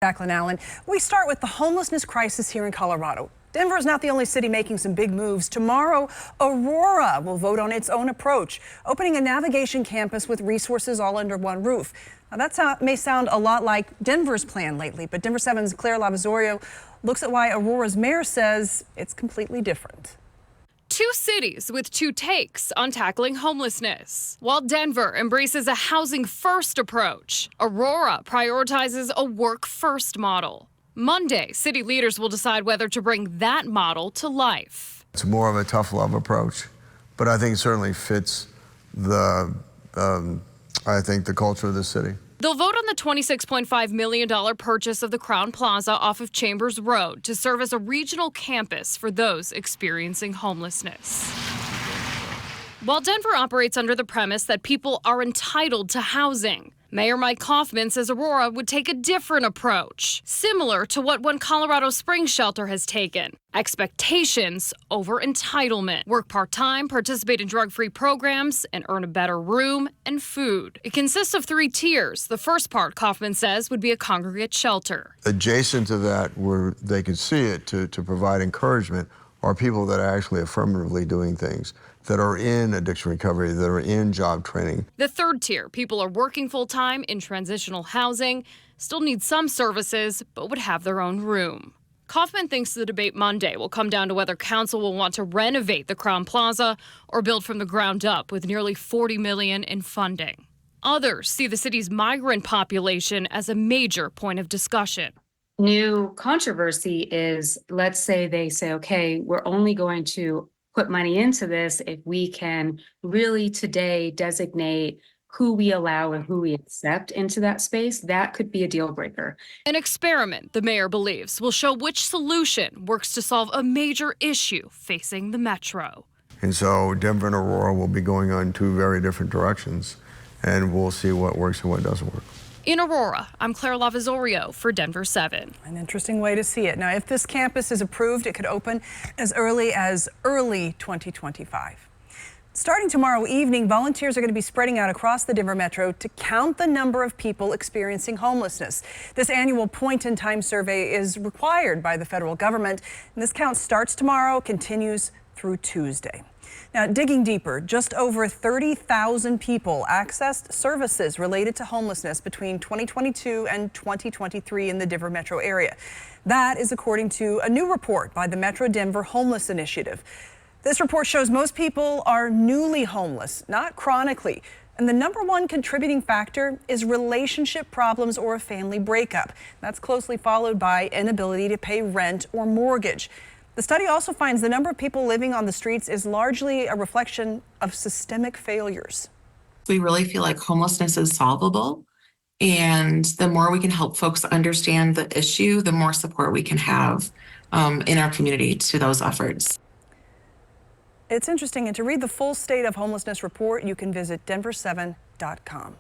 Jacqueline Allen. We start with the homelessness crisis here in Colorado. Denver is not the only city making some big moves. Tomorrow, Aurora will vote on its own approach, opening a navigation campus with resources all under one roof. Now, that may sound a lot like Denver's plan lately, but Denver 7's Claire Lavazorio looks at why Aurora's mayor says it's completely different. Two cities with two takes on tackling homelessness. While Denver embraces a housing-first approach, Aurora prioritizes a work-first model. Monday, city leaders will decide whether to bring that model to life. It's more of a tough love approach, but I think it certainly fits the culture of the city. They'll vote on the $26.5 million purchase of the Crown Plaza off of Chambers Road to serve as a regional campus for those experiencing homelessness. While Denver operates under the premise that people are entitled to housing, Mayor Mike Kaufman says Aurora would take a different approach, similar to what One Colorado Springs Shelter has taken. Expectations over entitlement. Work part-time, participate in drug-free programs, and earn a better room and food. It consists of 3 tiers. The first part, Kaufman says, would be a congregate shelter. Adjacent to that, where they could see it to provide encouragement, are people that are actually affirmatively doing things, that are in addiction recovery, that are in job training. The third tier, people are working full-time in transitional housing, still need some services, but would have their own room. Kaufman thinks the debate Monday will come down to whether council will want to renovate the Crown Plaza or build from the ground up with nearly $40 million in funding. Others see the city's migrant population as a major point of discussion. New controversy is, let's say they say, okay, we're only going to put money into this if we can really today designate who we allow and who we accept into that space. That could be a deal breaker. An experiment, the mayor believes, will show which solution works to solve a major issue facing the metro. And so Denver and Aurora will be going on 2 very different directions, and we'll see what works and what doesn't work. In Aurora, I'm Claire Lavazorio for Denver 7. An interesting way to see it. Now, if this campus is approved, it could open as early 2025. Starting tomorrow evening, volunteers are going to be spreading out across the Denver metro to count the number of people experiencing homelessness. This annual point-in-time survey is required by the federal government, and this count starts tomorrow, continues through Tuesday. Now, digging deeper, just over 30,000 people accessed services related to homelessness between 2022 and 2023 in the Denver metro area. That is according to a new report by the Metro Denver Homeless Initiative. This report shows most people are newly homeless, not chronically. And the #1 contributing factor is relationship problems or a family breakup. That's closely followed by inability to pay rent or mortgage. The study also finds the number of people living on the streets is largely a reflection of systemic failures. We really feel like homelessness is solvable. And the more we can help folks understand the issue, the more support we can have in our community to those efforts. It's interesting, and to read the full State of Homelessness report, you can visit denver7.com.